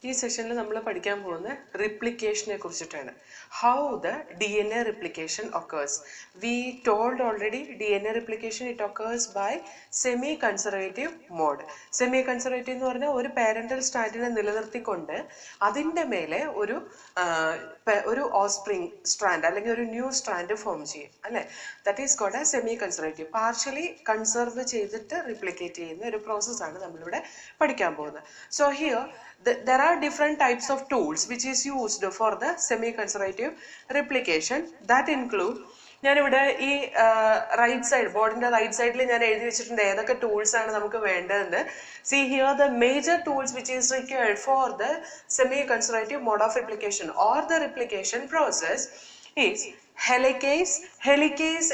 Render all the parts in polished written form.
This session we will study replication. How the DNA replication occurs. We told already DNA replication it occurs by semi-conservative mode. Semi-conservative is a parental strand in a mele offspring strand or a new strand form. That is called a semi-conservative. Partially conserve replicate process. So here there are different types of tools which is used for the semi-conservative replication. That include right side, board in the right side, tools. See here the major tools which is required for the semi-conservative mode of replication or the replication process is helicase. Helicase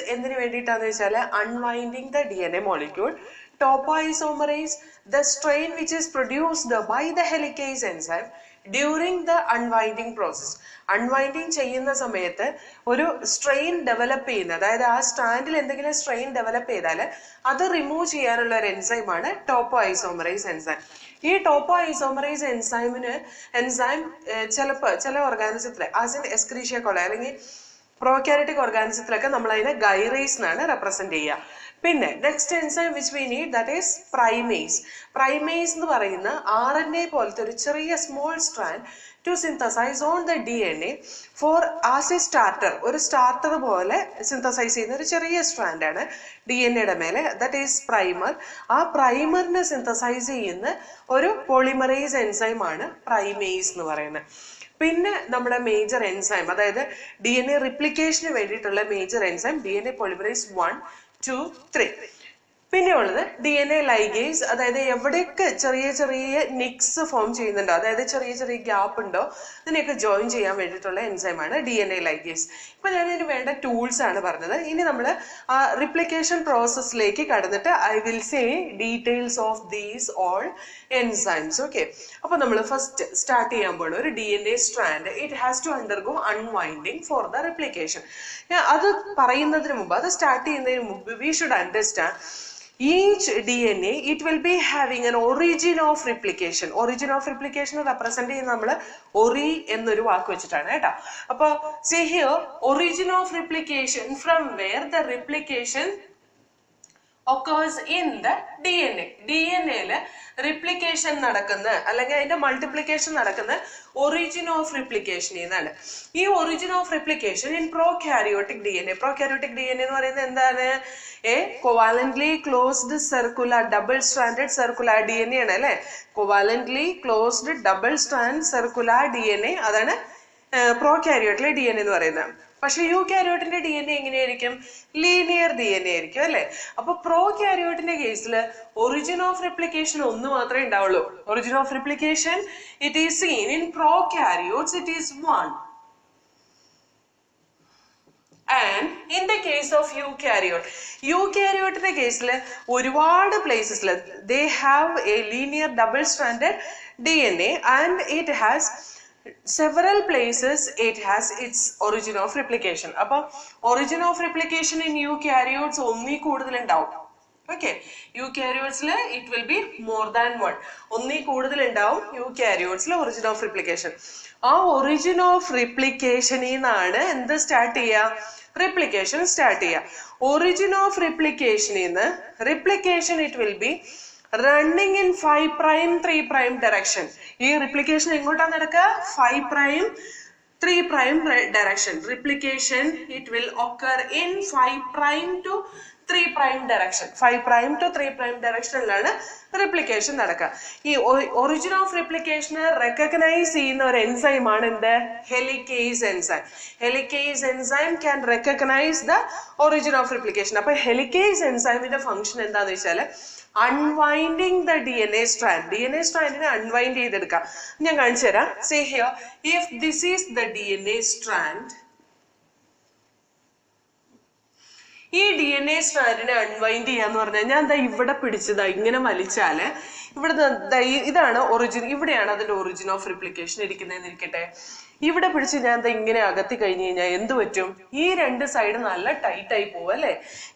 is unwinding the DNA molecule. Topoisomerase, the strain which is produced by the helicase enzyme during the unwinding process. Unwinding cheyunna samayathe oru strain develop cheyyunna, adayathu aa strand il endengilum strain develop cheyidale adu remove cheyanulla oru enzyme aanu topoisomerase enzyme. Ee topoisomerase enzyme chela organismile as in Escherichia coli allengi prokaryotic organismilokke nammal adine gyrase nanu represent cheya. Next enzyme which we need, that is primase. Primase is RNA a small strand to synthesize on the DNA for as a starter. One starter synthesize a strand DNA that is primer. A primer synthesize one polymerase enzyme primase. പിന്നെ നമ്മുടെ major enzyme അതായത് DNA replication വേണ്ടിയിട്ടുള്ള major enzyme DNA polymerase 1 2 3. പിന്നെ ഉള്ളത് DNA ligase, അതായത് എവിടെയൊക്കെ ചെറിയ ചെറിയ നിക്സ് ഫോം ചെയ്യുന്നുണ്ടോ, അതായത് ചെറിയ ചെറിയ ഗ്യാപ്പ് ഉണ്ടോ ഇതിനെയൊക്കെ ജോയിൻ ചെയ്യാൻ വേണ്ടിയിട്ടുള്ള എൻസൈമാണ് DNA ligase. ഇപ്പൊ ഞാൻ ഇതിന് വേണ്ട ടൂൾസ് ആണ് പറഞ്ഞത്. ഇനി നമ്മൾ ആ റിപ്ലിക്കേഷൻ പ്രോസസ്സിലേക്ക് കടന്നിട്ട് I will say details of these all enzymes. Okay, അപ്പൊ നമ്മൾ ഫസ്റ്റ് സ്റ്റാർട്ട് ചെയ്യാൻ പോകുന്ന ഒരു DNA strand it has to undergo unwinding for the replication. അത് പറയുന്നതിന് മുമ്പ്, അത് സ്റ്റാർട്ട് ചെയ്യുന്നതിന് മുമ്പ് we should understand each DNA it will be having an origin of replication. Origin of replication represent ചെയ്യുന്ന ori എന്നൊരു വാക്ക് വെച്ചിട്ടാണ് കേട്ടോ. അപ്പോൾ see here origin of replication, from where the replication occurs in the DNA. DNA ല് replication നടക്കുന്ന അല്ലെങ്കിൽ അതിന്റെ multiplication നടക്കുന്ന origin of replication എന്നാണ്. ഈ origin of replication in prokaryotic DNA. Prokaryotic DNA എന്ന് പറയുന്നത് എന്താണ്? A covalently closed circular double stranded circular DNA ആണ് അല്ലേ? Covalently closed double strand circular DNA അതാണ് prokaryotic DNA എന്ന് പറയുന്നത്. പക്ഷെ യൂകാരിയോട്ടിന്റെ DNA എങ്ങനെയായിരിക്കും? ലീനിയർ DNA ആയിരിക്കും അല്ലെ? അപ്പൊ പ്രോകാരിയോട്ടിന്റെ കേസിൽ ഒറിജിൻ ഓഫ് റിപ്ലിക്കേഷൻ ഒന്ന് മാത്രമേ ഉണ്ടാവുള്ളൂ. Origin of replication it is seen in prokaryotes it is 1. And in the case of eukaryote, eukaryote കേസിൽ ഒരുപാട് പ്ലേസസിൽ they have a linear double stranded DNA and it has several places it has its origin of replication. Appo origin of replication in eukaryotes onni koodudal undav. Okay, eukaryotes le it will be more than one. Onni koodudal undav eukaryotes le origin of replication. Aa origin of replication innaanu endu start cheya? Replication start cheya. Origin of replication inna replication it will be running in 5' 3' direction. ഈ replication എങ്ങോട്ടാണ് നടക്കുക? 5' 3' direction. Replication it will occur in 5' to 3' direction. 5' to 3' directionലാണ് replication നടക്കുക. ഈ origin of replication recognize ചെയ്യുന്ന ഒരു enzyme ആണ് എന്ത്? Helicase enzyme. Helicase enzyme can recognize the origin of replication. അപ്പോൾ helicase enzymeന്റെ function എന്താണെന്ന് വെച്ചാൽ unwinding the DNA strand. DNA strand unwind ചെയ്തെടുക്കാം. ഞാൻ കാണിച്ചു തരാം. See here, if this is the DNA strand, ഈ DNA സ്ട്രാൻഡിനെ അൺവൈൻഡ് ചെയ്യാന്ന് പറഞ്ഞാൽ ഞാൻ ദാ ഇവിടെ പിടിച്ചതാ ഇങ്ങനെ വലിച്ചാല് ഇവിടെ ഇതാണ് ഒറിജിൻ, ഇവിടെയാണ് അതിന്റെ ഒറിജിൻ ഓഫ് റിപ്ലിക്കേഷൻ ഇരിക്കുന്നതെന്ന് ഇരിക്കട്ടെ. ഇവിടെ പിടിച്ച് ഞാൻ ദാ ഇങ്ങനെ അകത്തി കഴിഞ്ഞു കഴിഞ്ഞാൽ എന്ത് പറ്റും? ഈ രണ്ട് സൈഡ് നല്ല ടൈറ്റ് ആയി പോവും അല്ലെ?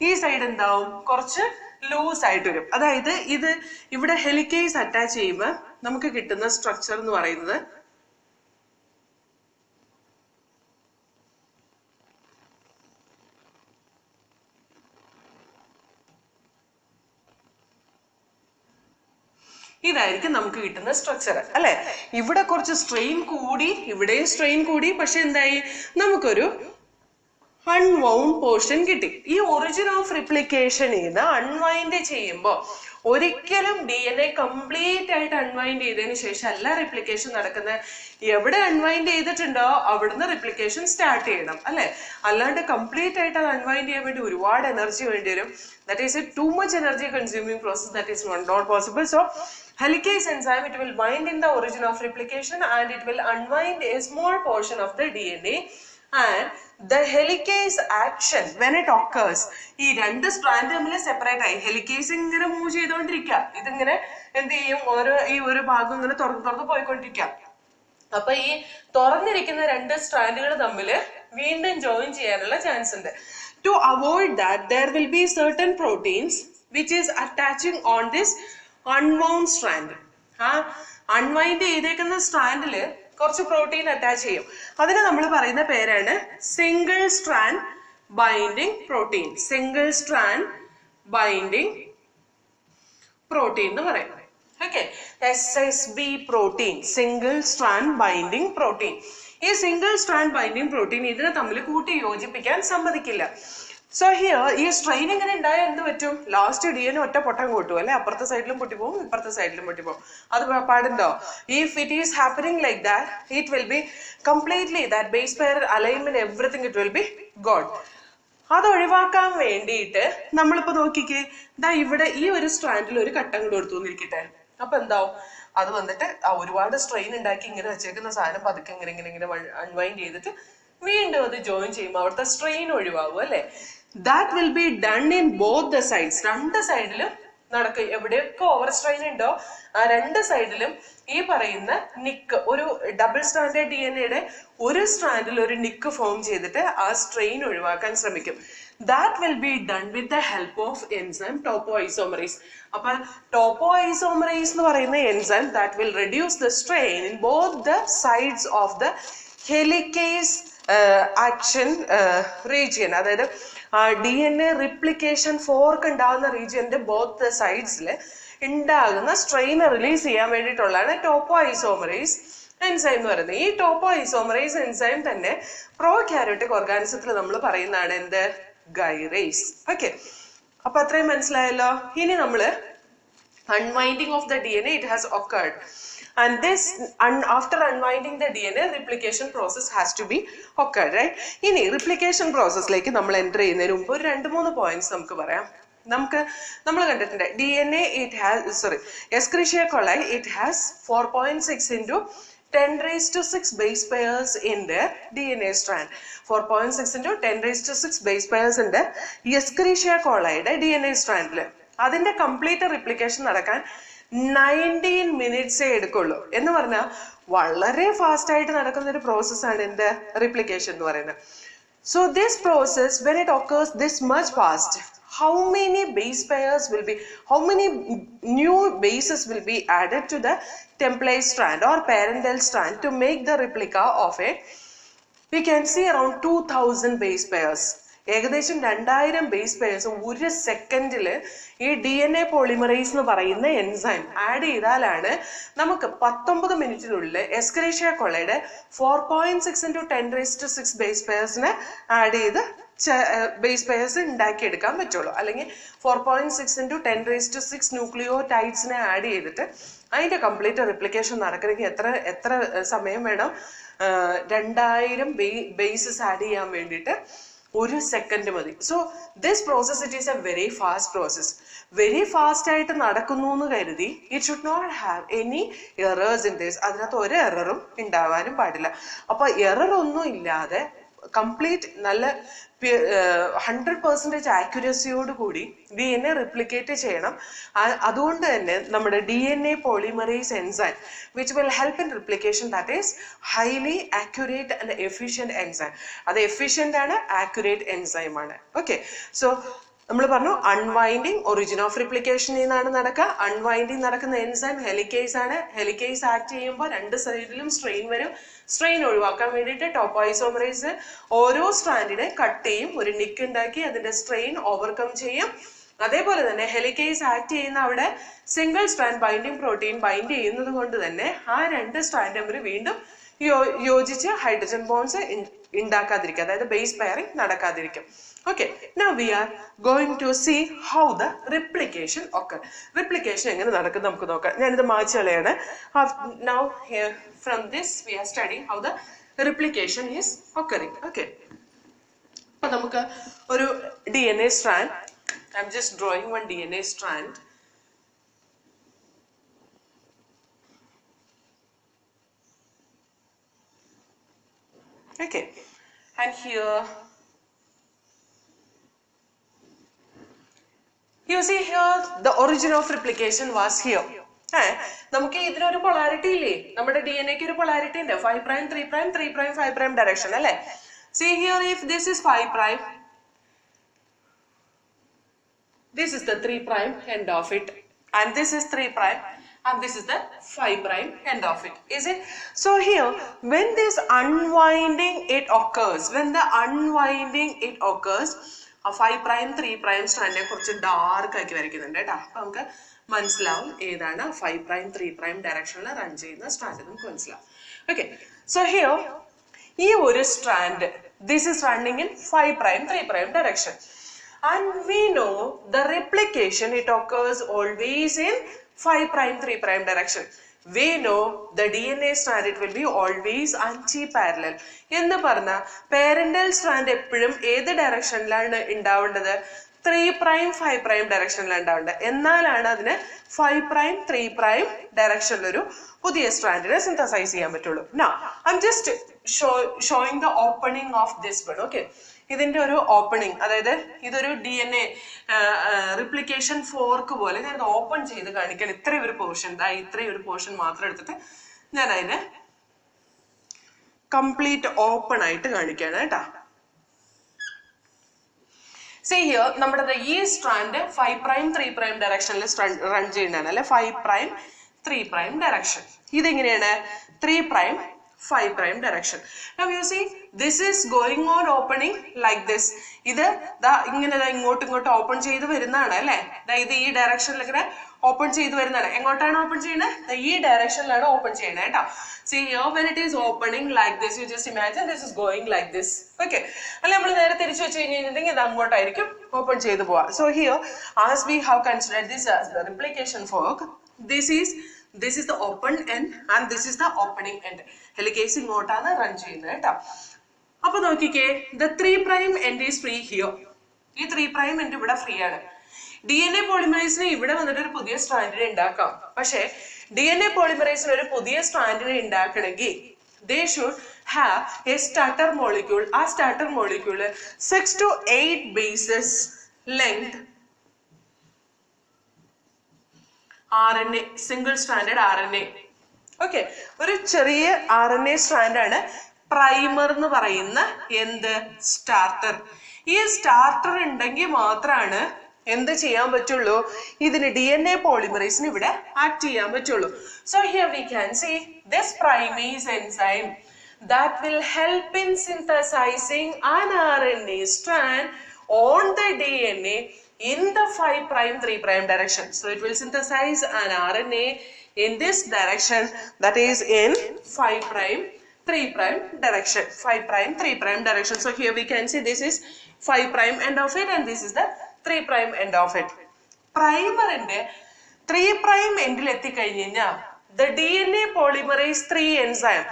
ഈ സൈഡ് എന്താവും? കുറച്ച് ലൂസ് ആയിട്ട് വരും. അതായത് ഇത് ഇവിടെ ഹെലിക്കേസ് അറ്റാച്ച് ചെയ്യുമ്പോൾ നമുക്ക് കിട്ടുന്ന സ്ട്രക്ചർ എന്ന് പറയുന്നത് ഇതായിരിക്കും നമുക്ക് കിട്ടുന്ന സ്ട്രക്ചർ അല്ലെ. ഇവിടെ കുറച്ച് സ്ട്രെയിൻ കൂടി, ഇവിടെയും സ്ട്രെയിൻ കൂടി, പക്ഷെ എന്തായി, നമുക്കൊരു അൺവൗണ്ട് പോർഷൻ കിട്ടി. ഈ ഒറിജിൻ ഓഫ് റിപ്ലിക്കേഷൻ ചെയ്ത് അൺവൈൻഡ് ചെയ്യുമ്പോൾ ഒരിക്കലും DNA കംപ്ലീറ്റ് ആയിട്ട് അൺവൈൻഡ് ചെയ്തതിന് ശേഷം അല്ല റിപ്ലിക്കേഷൻ നടക്കുന്നത്. എവിടെ അൺവൈൻഡ് ചെയ്തിട്ടുണ്ടോ അവിടുന്ന് റിപ്ലിക്കേഷൻ സ്റ്റാർട്ട് ചെയ്യണം അല്ലെ. അല്ലാണ്ട് കംപ്ലീറ്റ് ആയിട്ട് അത് അൺവൈൻഡ് ചെയ്യാൻ വേണ്ടി ഒരുപാട് എനർജി വേണ്ടി വരും. That is a too much energy consuming process. That is not possible. So helicase enzyme, it will bind in the origin of replication and it will unwind a small portion of the DNA, and the helicase action when it occurs, ഈ രണ്ട് strand തമ്മിൽ separate ആയി helicase ഇങ്ങനെ move ചെയ്തുകൊണ്ടിരിക്കുക. ഇതിങ്ങനെ എന്ത് ചെയ്യും, ഈ ഒരു ഭാഗം ഇങ്ങനെ തുറന്ന് പോയിക്കൊണ്ടിരിക്കുക. അപ്പൊ ഈ തുറന്നിരിക്കുന്ന രണ്ട് സ്ട്രാൻഡുകൾ തമ്മിൽ വീണ്ടും ജോയിൻ ചെയ്യാനുള്ള ചാൻസ് ഉണ്ട്. To avoid that, there will be certain proteins which is attaching on this unwound strand. Unwind ചെയ്തേക്കുന്ന സ്ട്രാൻഡില് കുറച്ച് പ്രോട്ടീൻ അറ്റാച്ച് ചെയ്യും. അതിന് നമ്മൾ പറയുന്ന പേരാണ് single strand binding protein. Single strand binding protein എന്ന് പറയും. Okay, SSB protein, single strand binding protein. ഈ സിംഗിൾ സ്ട്രാൻഡ് ബൈൻഡിങ് പ്രോട്ടീൻ ഇതിനെ തമ്മിൽ കൂട്ടി യോജിപ്പിക്കാൻ സമ്മതിക്കില്ല. സോ ഹിയർ ഈ സ്ട്രെയിൻ ഇങ്ങനെ ഉണ്ടായാൽ എന്ത് പറ്റും, ലാസ്റ്റ് DNA ഒറ്റ പൊട്ടം കൂട്ടും അല്ലെ. അപ്പുറത്തെ സൈഡിലും പൊട്ടിപ്പോവും, ഇപ്പുറത്തെ സൈഡിലും പൊട്ടിപ്പോവും. അത് പാടുണ്ടോ? If it is happening like that, it will be completely that base pair alignment everything it will be God. അത് ഒഴിവാക്കാൻ വേണ്ടിയിട്ട് നമ്മളിപ്പോ നോക്കിക്കേ, ദാ ഇവിടെ ഈ ഒരു സ്ട്രാൻഡിൽ ഒരു കട്ടം കൂടെ കൊടുത്തു എന്നിരിക്കട്ടെ. അപ്പൊ എന്താവും, അത് വന്നിട്ട് ഒരുപാട് സ്ട്രെയിൻ ഉണ്ടാക്കി ഇങ്ങനെ വെച്ചേക്കുന്ന സാധനം പതുക്കെ ഇങ്ങനെ ഇങ്ങനെ ഇങ്ങനെ അൺവൈൻഡ് ചെയ്തിട്ട് വീണ്ടും അത് ജോയിൻ ചെയ്യുമ്പോൾ അവിടുത്തെ സ്ട്രെയിൻ ഒഴിവാകും അല്ലെ. That will be done in both the sides. രണ്ട് സൈഡിലും നടക്കും. എവിടെയൊക്കെ ഓവർ സ്ട്രെയിൻ ഉണ്ടോ ആ രണ്ട് സൈഡിലും ഈ പറയുന്ന നിക്ക്, ഒരു ഡബിൾ സ്ട്രാൻഡേർഡ് DNAയുടെ ഒരു സ്ട്രാൻഡിൽ ഒരു നിക്ക് ഫോം ചെയ്തിട്ട് ആ സ്ട്രെയിൻ ഒഴിവാക്കാൻ ശ്രമിക്കും. That will be done with the help of enzyme topoisomerase. അപ്പൊ topoisomerase എന്ന് പറയുന്ന enzyme that will reduce the strain in both the sides of the helicase action region. അതായത് DNA റിപ്ലിക്കേഷൻ ഫോർക്ക് ഉണ്ടാകുന്ന റീജിയന്റെ both സൈഡ്സിൽ ഉണ്ടാകുന്ന strain release ചെയ്യാൻ വേണ്ടിയിട്ടുള്ളതാണ് topoisomerase enzyme എന്ന് പറയുന്നത്. ഈ ടോപ്പോഐസോമറേസ് എൻസൈം തന്നെ പ്രോകാരിയോട്ടിക് ഓർഗാനിസത്തിൽ നമ്മൾ പറയുന്നതാണ് എന്ത്, ഗൈറേസ്. ഓക്കെ, അപ്പൊ അത്രയും മനസ്സിലായല്ലോ. ഇനി നമ്മള് unwinding of the DNA, it has occurred, and this after unwinding the DNA, replication process has to be occurred, right? ഇനി replication process ലേക്ക് നമ്മൾ എൻ്റർ ചെയ്യുന്നതിന് മുമ്പ് ഒരു 2-3 പോയിന്റ്സ് നമുക്ക് പറയാം. നമ്മൾ കണ്ടിട്ടുണ്ട് DNA, it has Escherichia coli, it has 4.6 into 10⁻⁶ base pairs in the DNA strand. 4.6 into 10⁻⁶ base pairs ഉണ്ട് Escherichia coliയുടെ DNA strandല്. അതിന്റെ കംപ്ലീറ്റ് റിപ്ലിക്കേഷൻ നടക്കാൻ 19 minutes എടുക്കുള്ളൂ. എന്ന് പറഞ്ഞാൽ വളരെ ഫാസ്റ്റ് ആയിട്ട് നടക്കുന്ന ഒരു പ്രോസസ്സാണ് എന്ത്, റിപ്ലിക്കേഷൻ എന്ന് പറയുന്നത്. So this process when it occurs this much fast, how many base pairs will be, how many new bases will be added to the template strand or parental strand to make the replica of it? We can see around 2000 base pairs. ഏകദേശം 2000 base pairs ഒരു സെക്കൻഡിൽ ഈ DNA polymerase എന്ന് പറയുന്ന enzyme add ചെയ്താലാണ് നമുക്ക് 19 മിനിറ്റിനുള്ളിൽ എസ്കറീഷ്യ കൊളയുടെ 4.6 into 10⁻⁶ base പെയർസിനെ add ചെയ്ത് ബേസ് പെയർസ് ഉണ്ടാക്കിയെടുക്കാൻ പറ്റുള്ളൂ. അല്ലെങ്കിൽ 4.6 into 10⁻⁶ ന്യൂക്ലിയോടൈഡ്സിനെ ആഡ് ചെയ്തിട്ട് അതിന്റെ കംപ്ലീറ്റ് റിപ്ലിക്കേഷൻ നടക്കണമെങ്കിൽ എത്ര സമയം വേണം? 2000 ബേസസ് ആഡ് ചെയ്യാൻ വേണ്ടിയിട്ട് ഒരു സെക്കൻഡ് മതി. So this process it is a very fast process. Very fast ആയിട്ട് നടക്കുന്നു എന്ന് കരുതി it should not have any errors in this. അതിനകത്ത് ഒരു എററും ഉണ്ടാവാനും പാടില്ല. അപ്പൊ എറർ ഒന്നും ഇല്ലാതെ കംപ്ലീറ്റ് നല്ല 100% ആക്യുറസിയോട് കൂടി DNA റിപ്ലിക്കേറ്റ് ചെയ്യണം. അതുകൊണ്ട് തന്നെ നമ്മുടെ DNA polymerase enzyme which will help in replication, that is highly accurate and efficient enzyme. അത് efficient ആണ്, accurate enzyme ആണ്. Okay, so നമ്മൾ പറഞ്ഞു അൺവൈൻഡിങ് ഒറിജിൻ ഓഫ് റിപ്ലിക്കേഷനിൽ നിന്നാണ് നടക്കുക. അൺവൈൻഡിങ് നടക്കുന്ന എൻസൈം ഹെലിക്കേസ് ആണ്. ഹെലിക്കേസ് ആക്ട് ചെയ്യുമ്പോൾ രണ്ട് സൈഡിലും സ്ട്രെയിൻ വരും. സ്ട്രെയിൻ ഒഴിവാക്കാൻ വേണ്ടിയിട്ട് ടോപ്പോഐസോമറേസ് ഓരോ സ്ട്രാൻഡിനെ കട്ട് ചെയ്യും, ഒരു നിക്ക് ഉണ്ടാക്കി അതിന്റെ സ്ട്രെയിൻ ഓവർകം ചെയ്യും. അതേപോലെ തന്നെ ഹെലിക്കേസ് ആക്ട് ചെയ്യുന്ന അവിടെ single strand binding protein bind ചെയ്യുന്നത് കൊണ്ട് തന്നെ ആ രണ്ട് സ്ട്രാൻഡ് തമ്മിൽ വീണ്ടും യോജിച്ച് ഹൈഡ്രജൻ ബോൺസ് ഉണ്ടാക്കാതിരിക്കും, അതായത് ബേസ് പെയറിംഗ് നടക്കാതിരിക്കും. Okay, now we are going to see how the replication occur. Replication എങ്ങനെ നടക്കും നമുക്ക് നോക്കാം. ഞാനിത് മായ്ച്ചു കളയാണ്. Now here from this we are studying how the replication is occurring. Okay. അപ്പോൾ നമുക്ക് ഒരു DNA strand. I'm just drawing one DNA strand. Okay. And here you see here the origin of replication was here. നമുക്ക് ഇതിനൊരു polarity ഇല്ലേ, നമ്മുടെ DNA-ക്ക് ഒരു polarity ഉണ്ട്, 5 prime 3 prime 3 prime 5 prime direction അല്ലേ. See here, if this is 5 prime, this is the 3 prime end of it, and this is 3 prime, and this is the 5 prime end of it. Is it? So here, when this unwinding it occurs, when the unwinding it occurs, 5 prime 3 prime സ്ട്രാൻഡിനെ കുറിച്ച് dark ആക്കി വരയ്ക്കുന്നുണ്ട് കേട്ടോ. അപ്പൊ നമുക്ക് മനസ്സിലാവും ഏതാണ് 5 prime 3 prime ഡയറക്ഷനിൽ run ചെയ്യുന്ന strand നമുക്ക് മനസ്സിലാവും. ഓക്കെ, സോ ഹിയർ ഈ ഒരു strand this is running in 5 prime 3 prime direction, and we know the replication it occurs always in 5 prime 3 prime direction. We know the DNA strand it will be always anti-parallel. എന്ന് പറഞ്ഞ parental strand എപ്പോഴും ഏത് ഡയറക്ഷനിലാണ് ഉണ്ടാവേണ്ടത്? 3 prime 5 prime ഡയറക്ഷനിലാണ് ഉണ്ടാവേണ്ടത്. എന്നാലാണ് അതിന് 5 prime 3 prime ഡയറക്ഷനിലൊരു പുതിയ സ്ട്രാൻഡിനെ synthesise ചെയ്യാൻ പറ്റുള്ളൂ. Now I'm just showing the opening of this one. Okay, ഇതിന്റെ ഒരു ഓപ്പണിംഗ്, അതായത് ഇതൊരു DNA റിപ്ലിക്കേഷൻ ഫോർക്ക് പോലെ ഞാൻ ഓപ്പൺ ചെയ്ത് കാണിക്കാൻ ഇത്രയും ഒരു പോർഷൻ, ഇത്രയും ഒരു പോർഷൻ മാത്രം എടുത്തിട്ട് ഞാൻ അതിനെ കംപ്ലീറ്റ് ഓപ്പൺ ആയിട്ട് കാണിക്കാണ് കേട്ടാ. See here, നമ്മുടെ ഈ സ്ട്രാൻഡ് 5 prime 3 prime ഡയറക്ഷനിൽ റൺ ചെയ്യുന്നതാണ് അല്ലെ, 5 prime 3 prime ഡയറക്ഷൻ. ഇതെങ്ങനെയാണ് 3 prime 5 prime direction. Now you see this is going on opening like this. ഇത് ഇങ്ങനെ ഇങ്ങോട്ട് ഓപ്പൺ ചെയ്ത് വരുന്നതാണ് അല്ലേ. ഇത് ഈ ഡയറക്ഷനിൽ ഇങ്ങനെ ഓപ്പൺ ചെയ്ത് വരുന്നതാണ്. എങ്ങോട്ടാണ് ഓപ്പൺ ചെയ്യുന്നത്? ഈ ഡയറക്ഷനിലാണ് ഓപ്പൺ ചെയ്യുന്നത് കേട്ടോ. See here, when it is opening like this, you just imagine this is going like this. Okay, അല്ലെ നമ്മൾ നേരെ തിരിച്ചു വെച്ച് കഴിഞ്ഞിട്ടുണ്ടെങ്കിൽ ഇത് അങ്ങോട്ടായിരിക്കും ഓപ്പൺ ചെയ്ത് പോവാ. So here, as we have considered this as the replication fork, this is the open end and this is the opening end. Helicase ഇങ്ങോട്ടാണ് റൺ ചെയ്യുന്നത് കേട്ടോ. അപ്പൊ നോക്കിക്കേ, the 3 prime end is free here. ഈ 3 prime end ഇവിടെ free ആണ്. DNA പോളിമറൈസിനെ ഇവിടെ വന്നിട്ട് ഒരു പുതിയ സ്ട്രാൻഡിനെ ഉണ്ടാക്കാം. പക്ഷേ DNA പോളിമറൈസിന് ഒരു പുതിയ സ്ട്രാൻഡിനെ ഉണ്ടാക്കണമെങ്കിൽ they should have a starter molecule. ആ starter molecule 6 to 8 bases length RNA, single stranded RNA. Okay, ഒരു ചെറിയ RNA സ്ട്രാൻഡ് ആണ് പ്രൈമർ എന്ന് പറയുന്ന എന്ത് സ്റ്റാർട്ടർ. ഈ സ്റ്റാർട്ടർ ഉണ്ടെങ്കിൽ മാത്രമാണ് എന്ത് ചെയ്യാൻ പറ്റുള്ളൂ, ഇതിന് DNA പോളിമറൈസിന് ഇവിടെ ആക്ട് ചെയ്യാൻ പറ്റുള്ളൂ. So here we can see this primase enzyme that will help in synthesizing an RNA strand on the DNA in the 5 prime 3 prime direction. So it will synthesize an RNA in this direction, that is in 5 prime 3 prime direction. 5 prime 3 prime direction. So here we can see this is 5 prime end of it and this is the 3 prime end of it. Primer inde 3 prime endil etti kayinja the DNA polymerase 3 enzyme,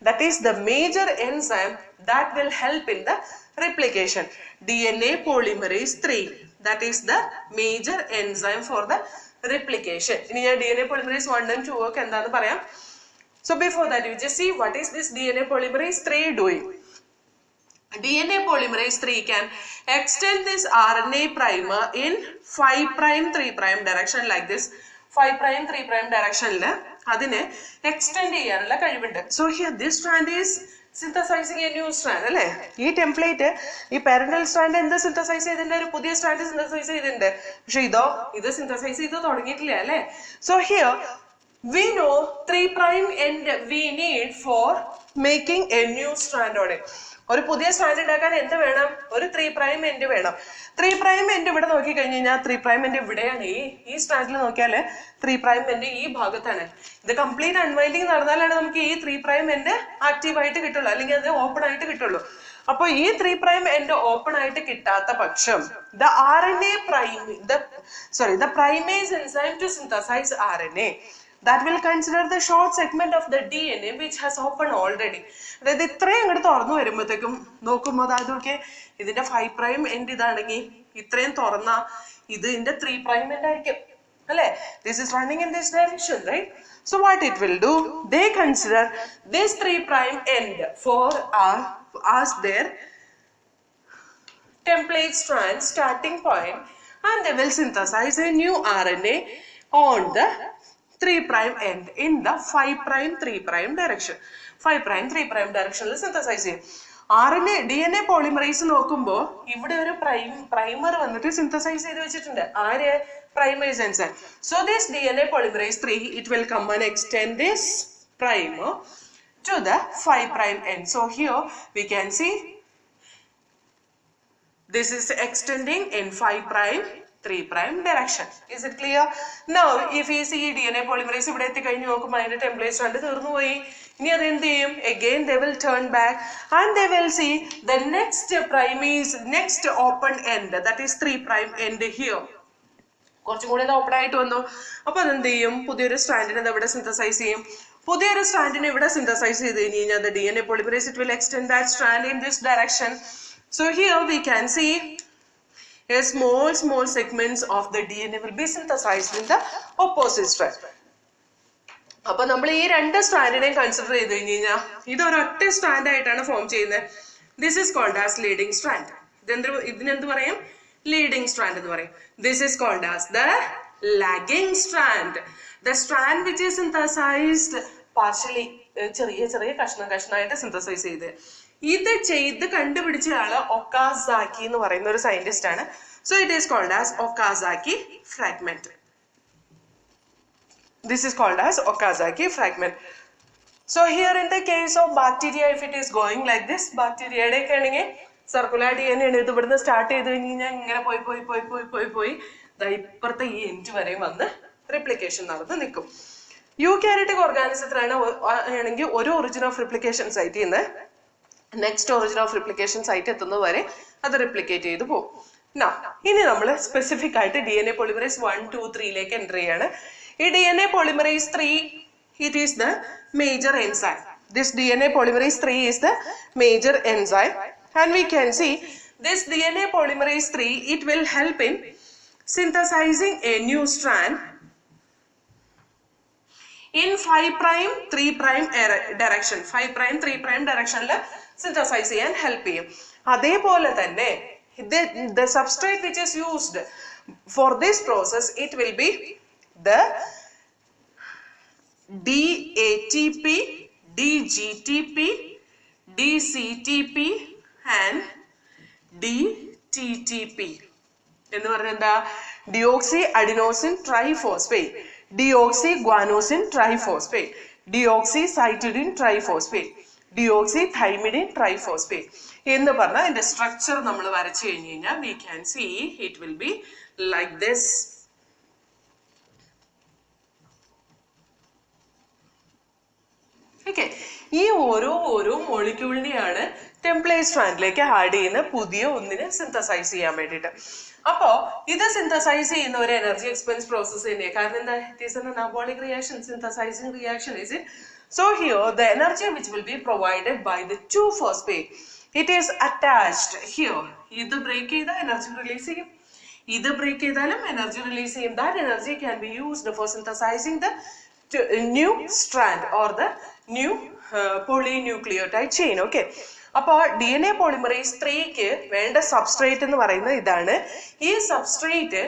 that is the major enzyme that will help in the replication. DNA polymerase 3, that is the major enzyme for the replication. ഇനി ഞാൻ DNA polymerase 1 and 2 ഒക്കെ എന്താണെന്ന് പറയാം. So before that you just see what is this DNA polymerase 3 doing. DNA polymerase 3 can extend this RNA primer in 5 prime 3 prime direction like this. 5 prime 3 prime direction adine extend cheyanalla kazhivundi. So here this strand is synthesizing a new strand, അല്ലേ? ഈ template ഈ parental strand എന്ത് synthesise ചെയ്തിട്ടുണ്ട്? ഒരു പുതിയ strand synthesise ചെയ്തിട്ടുണ്ട്. പക്ഷെ ഇത് സിന്തസൈസ് ചെയ്ത് തുടങ്ങിയിട്ടില്ല, അല്ലേ? So here we know 3' end we need for making a new strand on it. ഒരു പുതിയ സ്ട്രാൻഡ് ഉണ്ടാക്കാൻ എന്ത് വേണം? ഒരു 3' end വേണം. 3' end ഇവിടെ നോക്കി കഴിഞ്ഞു കഴിഞ്ഞാൽ 3' end ഇവിടെയാണ്. ഈ സ്ട്രാൻഡിൽ നോക്കിയാല് 3' end ഈ ഭാഗത്താണ്. ഇത് കംപ്ലീറ്റ് അൺവൈൻഡിങ് നടന്നാലാണ് നമുക്ക് ഈ 3' end ആക്റ്റീവ് ആയിട്ട് കിട്ടുള്ളൂ, അല്ലെങ്കിൽ അത് ഓപ്പൺ ആയിട്ട് കിട്ടുള്ളൂ. അപ്പൊ ഈ 3' end ഓപ്പൺ ആയിട്ട് കിട്ടാത്ത പക്ഷം the primase enzyme to synthesize RNA that will consider the short segment of the DNA which has opened already. അതായത് ഇത്രയും അങ്ങോട്ട് തുറന്നു വരുമ്പോഴത്തേക്കും നോക്കുമ്പോൾ അതൊക്കെ ഇതിന്റെ 5' end ഇതാണെങ്കിൽ ഇത്രയും തുറന്ന ഇതിന്റെ 3' end ആയിരിക്കും, അല്ലെ? This is running in this direction, right? So what it will do, they consider this 3' end for as their template strand starting point, and they will synthesize a new RNA on the 3' end in the 5' 3' direction. 5' 3' direction synthesize ചെയ്യും. RNA DNA polymerase നോക്കുമ്പോൾ ഇവിടെ ഒരു primer വന്നിട്ട് synthesise ചെയ്ത് വെച്ചിട്ടുണ്ട്. ആര്? Primase enzyme. So this DNA polymerase 3, it will come and extend this primer to the 5' end. So here we can see this is extending in 5' 3' direction. Is it clear? Now if we see DNA polymerase ഇവിടെ എത്തി കഴിഞ്ഞ് നോക്കുമ്പോൾ അതിന്റെ template strand തീർന്നു പോയി. ഇനി അത് എന്ത് ചെയ്യും? Again they will turn back and they will see the next primase, next open end, that is 3' end here. കുറച്ചും കൂടി ഓപ്പൺ ആയിട്ട് വന്നു. അപ്പൊ അതെന്ത് ചെയ്യും? പുതിയൊരു സ്ട്രാൻഡിനെ ഇവിടെ സിന്തസൈസ് ചെയ്യും. പുതിയൊരു സ്ട്രാൻഡിനെ ഇവിടെ സിന്തസൈസ് ചെയ്ത് കഴിഞ്ഞ് കഴിഞ്ഞാൽ the DNA polymerase it will extend that strand in this direction. So here we can see a small segments of the DNA will be synthesized in the opposite strand. അപ്പൊ നമ്മൾ ഈ രണ്ട് സ്ട്രാൻഡിനെയും കൺസിഡർ ചെയ്ത് കഴിഞ്ഞ് കഴിഞ്ഞാൽ ഇതൊരൊറ്റ സ്ട്രാൻഡ് ആയിട്ടാണ് form ചെയ്യുന്നത്. This is called as leading strand. ഇതിനെന്ത് പറയും? ലീഡിംഗ് സ്ട്രാൻഡ് എന്ന് പറയും. This is called as the lagging strand. The strand which is synthesized partially, ചെറിയ കഷ്ണമായിട്ട് സിന്തസൈസ് ചെയ്ത് ഇത് ചെയ്ത് കണ്ടുപിടിച്ച ആള് ഒക്കാസാക്കി എന്ന് പറയുന്ന ഒരു സയന്റിസ്റ്റ് ആണ്. So it is called as Okazaki fragment. This is called as Okazaki fragment. So here in the case of bacteria, if it is going like this, bacteria circular DNA ഇത് ഇവിടുന്ന് സ്റ്റാർട്ട് ചെയ്ത് കഴിഞ്ഞാൽ ഇങ്ങനെ പോയി ഇപ്പുറത്തെ ഈ end വരെ വന്ന് റിപ്ലിക്കേഷൻ നടന്ന് നിൽക്കും. യൂകാരിയോട്ടിക് ഓർഗാനിസത്തിലാണ് ആണെങ്കിൽ ഒരു ഒറിജിൻ ഓഫ് റിപ്ലിക്കേഷൻ സൈറ്റിൽ നിന്ന് next origin of replication site എത്തുന്നത് വരെ അത് റിപ്ലിക്കേറ്റ് ചെയ്ത് പോകും. ഇനി നമ്മൾ സ്പെസിഫിക് ആയിട്ട് DNA polymerase 1, 2, 3ലേക്ക് എൻ്റർ ചെയ്യാണ്. ഈ DNA polymerase 3 it is the major enzyme. This DNA polymerase 3 is the major enzyme, and we can see this DNA polymerase 3 it will help in synthesizing a new strand in 5' 3' direction. 5' 3' directionൽ synthesize ചെയ്യാൻ help ചെയ്യും. അതേപോലെ തന്നെ the substrate which is used for this process, it will be the DATP, DGTP, DCTP and DTTP. എന്ന് പറഞ്ഞാൽ എന്താ? Deoxy adenosine triphosphate, deoxy guanosine triphosphate, deoxy സൈറ്റിഡിൻ triphosphate, deoxy thymidine triphosphate എന്ന് പറഞ്ഞാൽ ഇതിന്റെ സ്ട്രക്ചർ നമ്മൾ വരച്ചു കഴിഞ്ഞു കഴിഞ്ഞാൽ we can see it will be like this. Okay, ഈ ഓരോ മോളിക്യൂളിനെയാണ് ടെംപ്ലേറ്റ് സ്ട്രാൻഡിലേക്ക് ആഡ് ചെയ്യുന്ന പുതിയ ഒന്നിനെ സിന്തസൈസ് ചെയ്യാൻ വേണ്ടിയിട്ട്. അപ്പോ ഇത് സിന്തസൈസ് ചെയ്യുന്ന ഒരു എനർജി എക്സ്പെൻസ് പ്രോസസ് തന്നെയാണ്. കാരണം എന്താ? It is N അനാബോളിക് reaction, synthesising reaction is it. So here the energy which will be provided by the 2-phosphate, it is attached here. ഇത് ബ്രേക്ക് ചെയ്താൽ എനർജി റിലീസ് ചെയ്യും, ഇത് ബ്രേക്ക് ചെയ്താലും എനർജി റിലീസ് ചെയ്യും. That energy can be used for synthesizing the new strand or the new polynucleotide chain. Okay, അപ്പോൾ DNA polymerase 3ക്ക് വേണ്ട substrate എന്ന് പറയുന്നത് ഇതാണ്. ഈ സബ്സ്ട്രേറ്റ്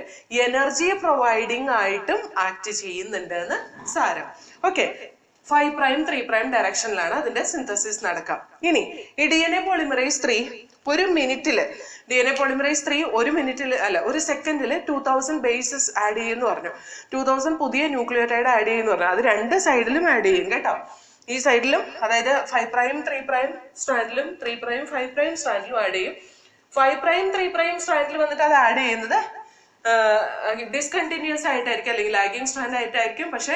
എനർജി പ്രൊവൈഡിങ് ആയിട്ടും ആക്ട് ചെയ്യുന്നുണ്ട് എന്ന് സാരം. ഓക്കെ, 5 പ്രൈം 3 പ്രൈം ഡയറക്ഷനിലാണ് അതിന്റെ സിന്തസിസ് നടക്കുക. ഇനി ഈ DNA പോളിമറേസ് 3 ഒരു മിനിറ്റില് DNA പോളിമറേസ് 3 ഒരു മിനിറ്റിൽ അല്ല ഒരു സെക്കൻഡിൽ 2000 ബേസസ് ആഡ് ചെയ്യുമെന്ന് പറഞ്ഞു. 2000 പുതിയ ന്യൂക്ലിയോടൈഡ് ആഡ് ചെയ്യുമെന്ന് പറഞ്ഞു. അത് രണ്ട് സൈഡിലും ആഡ് ചെയ്യും കേട്ടോ. ഈ സൈഡിലും അതായത് 5 പ്രൈം 3 പ്രൈം സ്ട്രാൻഡിലും 3 പ്രൈം 5 പ്രൈം സ്ട്രാൻഡിലും ആഡ് ചെയ്യും. 5 പ്രൈം 3 പ്രൈം സ്ട്രാൻഡിൽ വന്നിട്ട് അത് ആഡ് ചെയ്യുന്നത് ഡിസ്കണ്ടിന്യൂസ് ആയിട്ടായിരിക്കും അല്ലെങ്കിൽ ലാഗിങ് സ്ട്രാൻഡ് ആയിട്ടായിരിക്കും. പക്ഷെ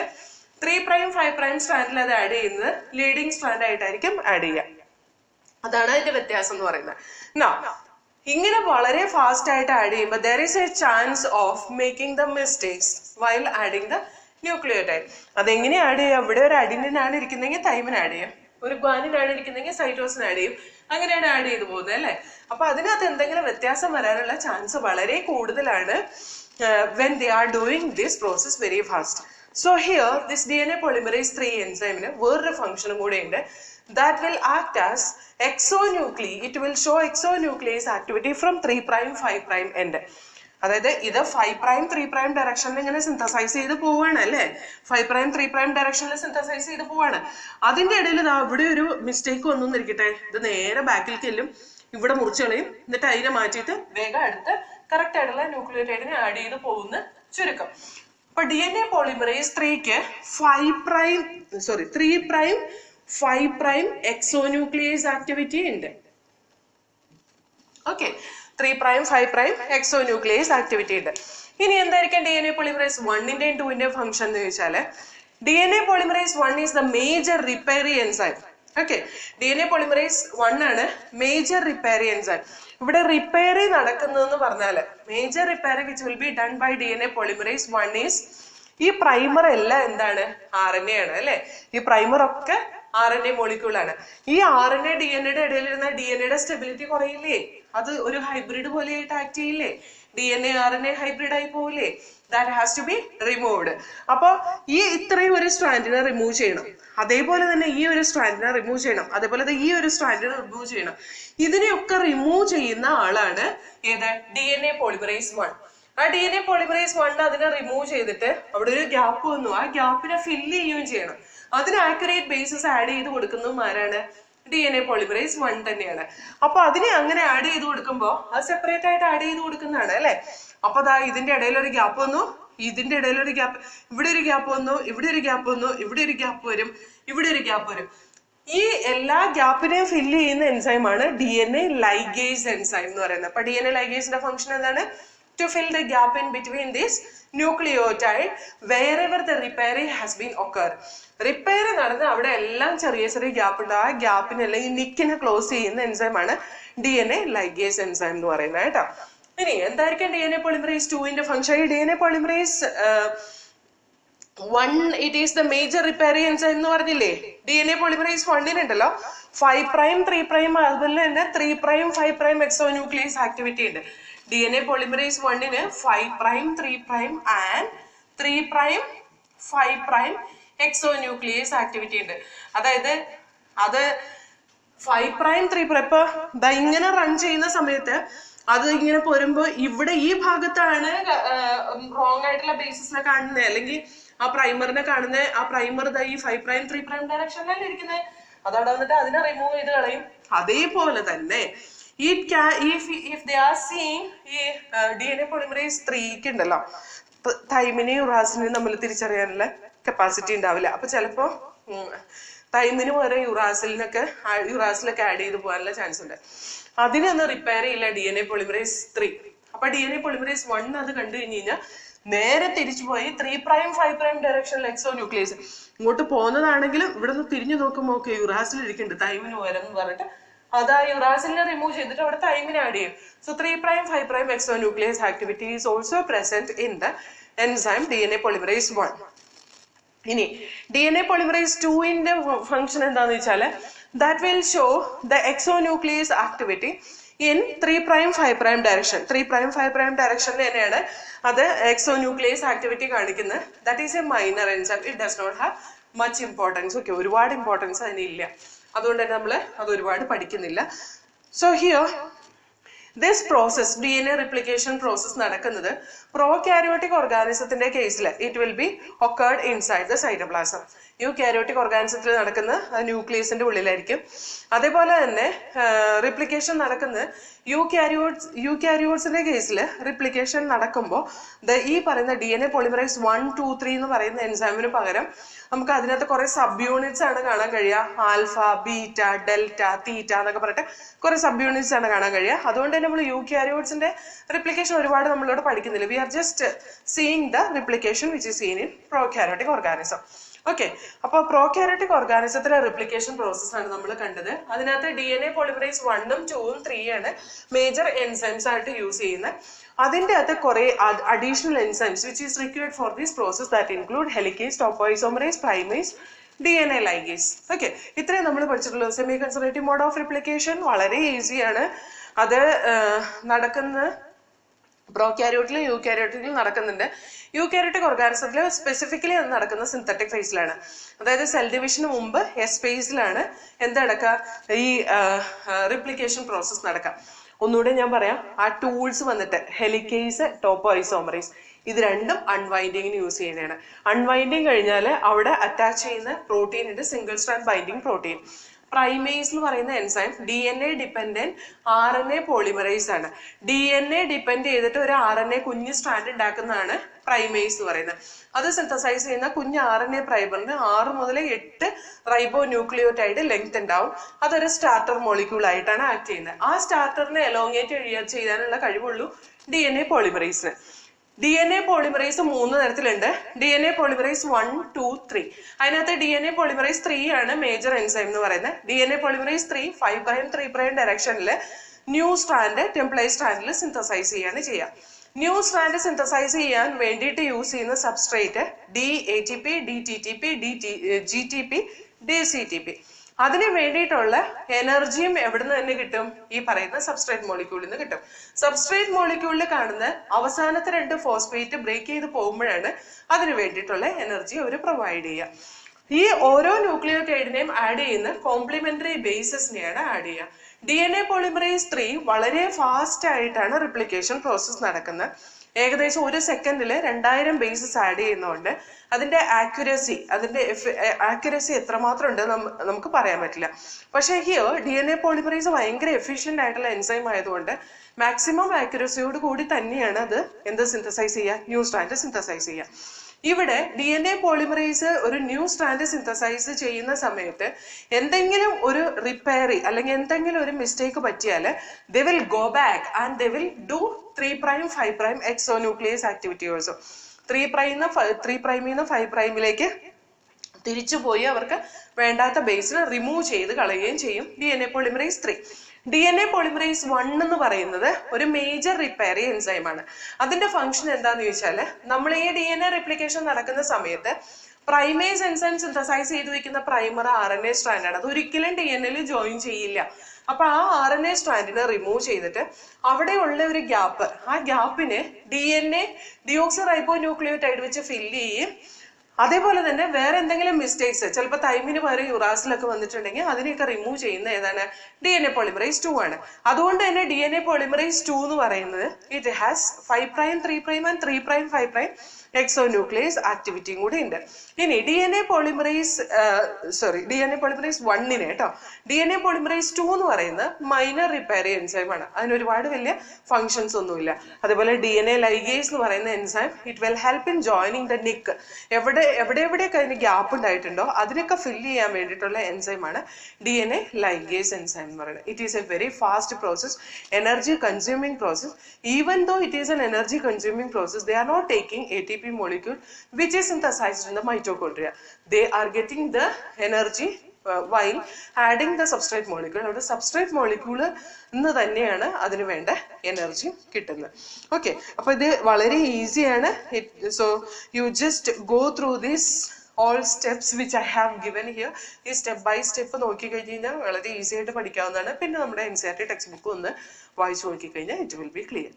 3 പ്രൈം 5 പ്രൈം സ്ട്രാൻഡിൽ അത് ആഡ് ചെയ്യുന്നത് ലീഡിങ് സ്ട്രാൻഡ് ആയിട്ടായിരിക്കും ആഡ് ചെയ്യുക. അതാണ് അതിന്റെ വ്യത്യാസം എന്ന് പറയുന്നത്. ഇങ്ങനെ വളരെ ഫാസ്റ്റ് ആയിട്ട് ആഡ് ചെയ്യുമ്പോൾ there is a chance of making the mistakes while adding the nucleotide. അതെങ്ങനെ ആഡ് ചെയ്യാം? ഇവിടെ ഒരു അഡിനിനാണ് ഇരിക്കുന്നെങ്കിൽ തൈമിൻ ആഡ് ചെയ്യാം, ഒരു ഗ്വാനിനാണ് ഇരിക്കുന്നെങ്കിൽ സൈറ്റോസിൻ ആഡ് ചെയ്യും, അങ്ങനെയാണ് ആഡ് ചെയ്തു പോകുന്നത് അല്ലേ. അപ്പൊ അതിനകത്ത് എന്തെങ്കിലും വ്യത്യാസം വരാനുള്ള ചാൻസ് വളരെ കൂടുതലാണ് when they are doing this process very fast. So here this DNA polymerase 3 enzyme വേറൊരു ഫംഗ്ഷനും കൂടെ ഉണ്ട്. That will act as exonuclei. It will show exonuclease activity from 3 prime 5 prime end. അതായത് ഇത് 5 പ്രൈം 3 പ്രൈം ഡയറക്ഷനിൽ ഇങ്ങനെ സിന്തസൈസ് ചെയ്ത് പോവാണ് അല്ലേ. 5 പ്രൈം 3 പ്രൈം ഡയറക്ഷനിൽ സിന്തസൈസ് ചെയ്ത് പോവാണ്. അതിന്റെ ഇടയിൽ ഇവിടെ ഒരു മിസ്റ്റേക്ക് വന്നു ഇരിക്കട്ടെ. ഇത് നേരെ ബാക്കിൽ ചെല്ലും, ഇവിടെ മുറിച്ച് കളയും, എന്നിട്ട് അതിനെ മാറ്റിയിട്ട് വേഗം അടുത്ത് കറക്റ്റ് ആയിട്ടുള്ള ന്യൂക്ലിയോടൈഡിനെ ആഡ് ചെയ്ത് പോകുന്ന ചുരുക്കം. അപ്പൊ DNA പോളിമറേസ് 3ക്ക് 3 പ്രൈം 5 പ്രൈം എക്സോന്യൂക്ലിയേസ് ആക്ടിവിറ്റി ഉണ്ട്. Okay, 3 prime 5 prime exonuclease activity ഉണ്ട്. ഇനി എന്തായിരിക്കും DNA പോളിമറേസ് 1ന്റെയും 2ന്റെയും ഫംഗ്ഷൻ എന്ന് ചോദിച്ചാൽ DNA polymerase 1 is the major repair enzyme. Okay, DNA polymerase 1 ആണ് മേജർ റിപ്പയറി എൻസൈം. ഇവിടെ റിപ്പയറി നടക്കുന്നതെന്ന് പറഞ്ഞാൽ major repair which will be done by DNA polymerase 1 is ഈ പ്രൈമർ എല്ലാം എന്താണ്? RNA ആണ് അല്ലെ. ഈ പ്രൈമർ ഒക്കെ RNA മോളിക്യൂളാണ്. ഈ RNA DNA ഇടയിലിരുന്ന DNA സ്റ്റെബിലിറ്റി കുറയില്ലേ? അത് ഒരു ഹൈബ്രിഡ് പോലെയായിട്ട് ആക്ട് ചെയ്യില്ലേ? DNA RNA ഹൈബ്രിഡ് ആയി പോവില്ലേ? That has to be removed. അപ്പൊ ഈ ഇത്രയും ഒരു സ്ട്രാൻഡിനെ റിമൂവ് ചെയ്യണം, അതേപോലെ തന്നെ ഈ ഒരു സ്ട്രാൻഡിനെ റിമൂവ് ചെയ്യണം, അതേപോലെ ഈ ഒരു സ്ട്രാൻഡിനെ റിമൂവ് ചെയ്യണം. ഇതിനെയൊക്കെ റിമൂവ് ചെയ്യുന്ന ആളാണ് ഏത്? DNA polymerase 1. ആ DNA പോളിമറേസ് 1 അതിനെ റിമൂവ് ചെയ്തിട്ട് അവിടെ ഒരു ഗ്യാപ്പ് വന്നു, ആ ഗ്യാപ്പിനെ ഫില്ല് ചെയ്യുകയും ചെയ്യണം. അതിന് ആക്യുറേറ്റ് ബേസിസ് ആഡ് ചെയ്ത് കൊടുക്കുന്നതും ആരാണ്? DNA പോളിമറേസ് 1 തന്നെയാണ്. അപ്പൊ അതിനെ അങ്ങനെ ആഡ് ചെയ്ത് കൊടുക്കുമ്പോൾ അത് സെപ്പറേറ്റ് ആയിട്ട് ആഡ് ചെയ്ത് കൊടുക്കുന്നതാണ് അല്ലെ. അപ്പൊ ദാ ഇതിന്റെ ഇടയിൽ ഒരു ഗ്യാപ്പ് വന്നു, ഇതിന്റെ ഇടയിൽ ഒരു ഗ്യാപ്പ്, ഇവിടെ ഒരു ഗ്യാപ്പ് വന്നു, ഇവിടെ ഒരു ഗ്യാപ്പ് വന്നു, ഇവിടെ ഒരു ഗ്യാപ്പ് വരും, ഇവിടെ ഒരു ഗ്യാപ്പ് വരും. ഈ എല്ലാ ഗ്യാപ്പിനെയും ഫില്ല് ചെയ്യുന്ന എൻസൈമാണ് DNA ലൈഗേസ് എൻസൈം എന്ന് പറയുന്നത്. അപ്പൊ DNA ലൈഗേസിന്റെ ഫംഗ്ഷൻ എന്താണ്? To fill the gap in between this nucleotide wherever the repair has been occurred. Repair നടന്ന് അവിടെ എല്ലാം ചെറിയ ചെറിയ ഗ്യാപ്പ് ഉണ്ട്, ആ ഗ്യാപ്പിനെല്ലാം ഈ നിക്കിനെ ക്ലോസ് ചെയ്യുന്ന എൻസൈമാണ് DNA ലൈഗേസ് എൻസൈം എന്ന് പറയുന്നത് കേട്ടോ. ഇനി എന്തായിരിക്കും DNA പോളിമറേസ് 2ന്റെ ഫംഗ്ഷൻ? ഈ DNA polymerase 1 it is the major repair enzyme എന്ന് പറഞ്ഞില്ലേ. DNA പോളിമറേസ് 1 ഉണ്ടല്ലോ 5 പ്രൈം 3 പ്രൈം അതുപോലെ തന്നെ 3 പ്രൈം 5 പ്രൈം എക്സോന്യൂക്ലിയേസ് ആക്ടിവിറ്റി ഉണ്ട്. DNA polymerase 1 5 prime 3 prime and 3 prime 5 prime exonuclease activity ഉണ്ട്. അതായത് അത് 5 prime 3 prime ഇപ്പൊ ഇങ്ങനെ റൺ ചെയ്യുന്ന സമയത്ത് അത് ഇങ്ങനെ പോരുമ്പോ ഇവിടെ ഈ ഭാഗത്താണ് റോങ് ആയിട്ടുള്ള ബേസിസിനെ കാണുന്നത്, അല്ലെങ്കിൽ ആ പ്രൈമറിനെ കാണുന്നത്. ആ പ്രൈമർ ഈ 5 പ്രൈം 3 പ്രൈം ഡയറക്ഷനിലല്ലേ ഇരിക്കുന്നത്. അതവിടെ വന്നിട്ട് അതിനെ റിമൂവ് ചെയ്ത് കളയും. അതേപോലെ തന്നെ if they are seeing ഈ DNA polymerase 3 ഉണ്ടല്ലോ, തൈമിനെയും യുറാസിനെയും നമ്മൾ തിരിച്ചറിയാനുള്ള കപ്പാസിറ്റി ഉണ്ടാവില്ല. അപ്പൊ ചിലപ്പോ തൈമിന് പകരം യുറാസിലൊക്കെ ആഡ് ചെയ്ത് പോകാനുള്ള ചാൻസ് ഉണ്ട്. അതിനൊന്നും റിപ്പയർ ചെയ്യില്ല DNA polymerase 3. അപ്പൊ DNA polymerase 1 അത് കണ്ടു കഴിഞ്ഞ് കഴിഞ്ഞാൽ നേരെ തിരിച്ചു പോയി 3 പ്രൈം 5 പ്രൈം ഡയറക്ഷനിൽ എക്സോന്യൂക്ലിയേസ് ഇങ്ങോട്ട് പോകുന്നതാണെങ്കിലും ഇവിടെ നിന്ന് തിരിഞ്ഞു നോക്കുമ്പോൾ ഒക്കെ യുറാസിൽ ഇരിക്കുന്നുണ്ട് തൈമിന് പകരം എന്ന് പറഞ്ഞിട്ട് അത് ആ യുറാസിലിനെ റിമൂവ് ചെയ്തിട്ട് അവിടെ തൈമിനെ ആഡ് ചെയ്യും. So 3 prime 5 prime exonuclease activity is also present in the enzyme DNA polymerase 1. ഇനി DNA polymerase 2ന്റെ ഫംഗ്ഷൻ എന്താന്ന് വെച്ചാൽ that will show the exonuclease activity in 3 prime 5 prime direction. 3 prime 5 prime direction തന്നെയാണ് അത് exonuclease activity കാണിക്കുന്നത്. That is a minor enzyme. It does not have much importance. Okay, ഒരുപാട് importance അതിനില്ല, അതുകൊണ്ട് തന്നെ നമ്മൾ അത് ഒരുപാട് പഠിക്കുന്നില്ല. So here this process, DNA replication process നടക്കുന്നത് prokaryotic organismത്തിന്റെ കേസിൽ it will be occurred inside the cytoplasm. Eukaryotic ഓർഗാനിസത്തിൽ നടക്കുന്ന ന്യൂക്ലിയസിന്റെ ഉള്ളിലായിരിക്കും. അതേപോലെ തന്നെ റിപ്ലിക്കേഷൻ നടക്കുന്നത് യൂകാരിയോട്സിന്റെ കേസിൽ റിപ്ലിക്കേഷൻ നടക്കുമ്പോൾ ഈ പറയുന്ന DNA പോളിമറൈസ് 1, 2, 3 എന്ന് പറയുന്ന എൻസൈമിന് പകരം നമുക്ക് അതിനകത്ത് കുറെ സബ് യൂണിറ്റ്സ് ആണ് കാണാൻ കഴിയുക. ആൽഫ, ബീറ്റ, ഡെൽറ്റ, തീറ്റ എന്നൊക്കെ പറഞ്ഞിട്ട് കുറെ സബ് യൂണിറ്റ്സ് ആണ് കാണാൻ കഴിയുക. അതുകൊണ്ട് തന്നെ നമ്മൾ യൂകാരിയോട്സിന്റെ റിപ്ലിക്കേഷൻ ഒരുപാട് നമ്മളോട് പഠിക്കുന്നില്ല. We are just seeing the replication which is seen in prokaryotic organism. Okay, അപ്പൊ പ്രോകാരിയോട്ടിക് ഓർഗാനിസത്തിലെ റിപ്ലിക്കേഷൻ പ്രോസസ് ആണ് നമ്മൾ കണ്ടത്. അതിനകത്ത് DNA പോളിമറൈസ് 1, 2, 3 ആണ് മേജർ എൻസൈംസ് ആയിട്ട് യൂസ് ചെയ്യുന്നത്. അതിന്റെ അകത്ത് കുറെ additional enzymes which is required for this process that include helicase, topoisomerase, primase, DNA ligase. Okay, ഇത്രയും നമ്മൾ പഠിച്ചിട്ടുള്ളൂ. Semi conservative mode of replication വളരെ ഈസിയാണ്. അത് നടക്കുന്ന പ്രോകാരിയോട്ടിലും യൂകാരിയോട്ടിലും നടക്കുന്നുണ്ട്. യൂകാരിയോട്ടിക് ഓർഗാനിസത്തിൽ സ്പെസിഫിക്കലി അത് നടക്കുന്ന സിന്തറ്റിക് ഫേസിലാണ്. അതായത് സെൽ ഡിവിഷന് മുമ്പ് എസ് ഫേസിലാണ് എന്ത് നടക്കുക, ഈ റിപ്ലിക്കേഷൻ പ്രോസസ് നടക്കുക. ഒന്നുകൂടെ ഞാൻ പറയാം, ആ ടൂൾസ് വന്നിട്ട് ഹെലിക്കേസ്, ടോപ്പോഐസോമറേസ്, ഇത് രണ്ടും അൺവൈൻഡിങ്ങിന് യൂസ് ചെയ്യുന്നതാണ്. അൺവൈൻഡിങ് കഴിഞ്ഞാൽ അവിടെ അറ്റാച്ച് ചെയ്യുന്ന പ്രോട്ടീൻ ഉണ്ട്, single strand binding protein. Primase എന്ന് പറയുന്ന enzyme DNA dependent RNA polymerase ആണ്. DNA ഡിപ്പെൻഡ് ചെയ്തിട്ട് ഒരു RNA കുഞ്ഞ് സ്ട്രാൻഡ് ഉണ്ടാക്കുന്നതാണ് പ്രൈമേസ് എന്ന് പറയുന്നത്. അത് സിന്തസൈസ് ചെയ്യുന്ന കുഞ്ഞ് RNA പ്രൈമറിന് 6 മുതൽ 8 റൈബോ ന്യൂക്ലിയോടൈഡ് ലെങ്ത് ഉണ്ടാവും. അതൊരു സ്റ്റാർട്ടർ മോളിക്യൂൾ ആയിട്ടാണ് ആക്ട് ചെയ്യുന്നത്. ആ സ്റ്റാർട്ടറിനെ എലോങ്ങേറ്റ് ചെയ്യാനുള്ള കഴിവുള്ളൂ DNA പോളിമറൈസിന്. DNA പോളിമറൈസ് 3 തരത്തിലുണ്ട്. DNA polymerase 1, 2, 3. അതിനകത്ത് DNA പോളിമറൈസ് 3 ആണ് മേജർ എൻസൈം എന്ന് പറയുന്നത്. DNA പോളിമറൈസ് 3 5', 3' ഡയറക്ഷനിൽ ന്യൂ സ്ട്രാൻഡ് ടെംപ്ലേറ്റ് സ്ട്രാൻഡിൽ സിന്തസൈസ് ചെയ്യാണ് ചെയ്യുക. ന്യൂ സ്ട്രാൻഡ് സിന്തസൈസ് ചെയ്യാൻ വേണ്ടിയിട്ട് യൂസ് ചെയ്യുന്ന substrate DATP, DTTP, GTP, DCTP. അതിന് വേണ്ടിയിട്ടുള്ള എനർജിയും എവിടുന്ന് തന്നെ കിട്ടും? ഈ പറയുന്ന സബ്സ്ട്രേറ്റ് മോളിക്യൂളിൽ നിന്ന് കിട്ടും. സബ്സ്ട്രേറ്റ് മോളിക്യൂളിൽ കാണുന്ന അവസാനത്തെ 2 ഫോസ്ഫേറ്റ് ബ്രേക്ക് ചെയ്ത് പോകുമ്പോഴാണ് അതിന് വേണ്ടിയിട്ടുള്ള എനർജി അവർ പ്രൊവൈഡ് ചെയ്യുക. ഈ ഓരോ ന്യൂക്ലിയോടൈഡിനെയും ആഡ് ചെയ്യുന്ന കോംപ്ലിമെന്ററി ബേസസിനെയാണ് ആഡ് ചെയ്യുക. DNA പോളിമറൈസ് 3 വളരെ ഫാസ്റ്റ് ആയിട്ടാണ് റിപ്ലിക്കേഷൻ പ്രോസസ് നടക്കുന്നത്. ഏകദേശം 1 സെക്കൻഡിൽ 2000 ബേസസ് ആഡ് ചെയ്യുന്നതുകൊണ്ട് അതിന്റെ ആക്യുറസി എത്രമാത്രം ഉണ്ട് നമുക്ക് പറയാൻ പറ്റില്ല. പക്ഷേ ഹിയർ DNA പോളിമറൈസ് ഭയങ്കര എഫിഷ്യന്റ് ആയിട്ടുള്ള എൻസൈം ആയതുകൊണ്ട് മാക്സിമം ആക്യുറസിയോട് കൂടി തന്നെയാണ് അത് എന്ത് സിന്തസൈസ് ചെയ്യുക, ന്യൂ സ്ട്രാൻഡ് സിന്തസൈസ് ചെയ്യുക. ഇവിടെ DNA പോളിമറൈസ് ഒരു ന്യൂ സ്ട്രാൻഡ് സിന്തസൈസ് ചെയ്യുന്ന സമയത്ത് എന്തെങ്കിലും ഒരു റിപ്പയറി അല്ലെങ്കിൽ എന്തെങ്കിലും ഒരു മിസ്റ്റേക്ക് പറ്റിയാൽ they will go back and they will do 3', 5' exonuclease activity also. 3' 5'ലേക്ക് തിരിച്ചു പോയി അവർക്ക് വേണ്ടാത്ത ബേസിനെ റിമൂവ് ചെയ്ത് കളയുകയും ചെയ്യും DNA പോളിമറൈസ് 3. DNA പോളിമറൈസ് 1 എന്ന് പറയുന്നത് ഒരു മേജർ റിപ്പയറി എൻസൈമാണ്. അതിന്റെ ഫംഗ്ഷൻ എന്താന്ന് ചോദിച്ചാൽ, നമ്മൾ ഈ DNA റിപ്ലിക്കേഷൻ നടക്കുന്ന സമയത്ത് പ്രൈമേസ് എൻസൈം സിന്തസൈസ് ചെയ്ത് വെക്കുന്ന പ്രൈമർ RNA സ്ട്രാൻഡ് ആണ്. അത് ഒരിക്കലും DNA ജോയിൻ ചെയ്യില്ല. അപ്പൊ ആ RNA സ്ട്രാൻഡിനെ റിമൂവ് ചെയ്തിട്ട് അവിടെയുള്ള ഒരു ഗ്യാപ്പ്, ആ ഗ്യാപ്പിന് DNA ഡിയോക്സി റൈബോ ന്യൂക്ലിയോടൈഡ് വെച്ച് ഫില്ല് ചെയ്യും. അതേപോലെ തന്നെ വേറെ എന്തെങ്കിലും മിസ്റ്റേക്സ്, ചിലപ്പോൾ തൈമിന് പകരം യുറാസിലൊക്കെ വന്നിട്ടുണ്ടെങ്കിൽ അതിനെയൊക്കെ റിമൂവ് ചെയ്യുന്ന ഏതാണ്? DNA പോളിമറൈസ് 2 ആണ്. അതുകൊണ്ട് തന്നെ DNA പോളിമറൈസ് 2 എന്ന് പറയുന്നത് ഇറ്റ് ഹാസ് 5', 3' and 3', 5' എക്സോന്യൂക്ലിയസ് ആക്ടിവിറ്റിയും കൂടി ഉണ്ട്. ഇനി DNA പോളിമറൈസ് 1നെ കേട്ടോ, DNA പോളിമറൈസ് 2 എന്ന് പറയുന്നത് മൈനർ റിപ്പയറി എൻസൈം ആണ്. അതിന് ഒരുപാട് വലിയ ഫങ്ഷൻസ് ഒന്നുമില്ല. അതുപോലെ DNA ലൈഗേസ് എന്ന് പറയുന്ന enzyme it will help in joining the nick. എവിടെയൊക്കെ അതിന് ഗ്യാപ്പ് ഉണ്ടായിട്ടുണ്ടോ അതിനൊക്കെ ഫില്ല് ചെയ്യാൻ വേണ്ടിയിട്ടുള്ള എൻസൈമാണ് DNA ലൈഗേസ് എൻസൈം എന്ന് പറയുന്നത്. It is a very fast process, energy consuming process. Even though it is an energy consuming process, they are not taking ATP molecule which is synthesized in the mitochondria. They are getting the energy while adding the substrate molecule. അവിടെ substrate molecule എന്ന് തന്നെയാണ് അതിന് വേണ്ട energy കിട്ടുന്നത്. Okay, അപ്പൊ ഇത് വളരെ ഈസിയാണ്. So you just go through this all steps which I have given here. ഈ സ്റ്റെപ്പ് ബൈ സ്റ്റെപ്പ് നോക്കി കഴിഞ്ഞാൽ വളരെ ഈസി ആയിട്ട് പഠിക്കാവുന്നതാണ്. പിന്നെ നമ്മുടെ NCERT ടെക്സ്റ്റ് ബുക്ക് ഒന്ന് വായിച്ചു നോക്കി കഴിഞ്ഞാൽ ഇറ്റ് വിൽ ബി ക്ലിയർ.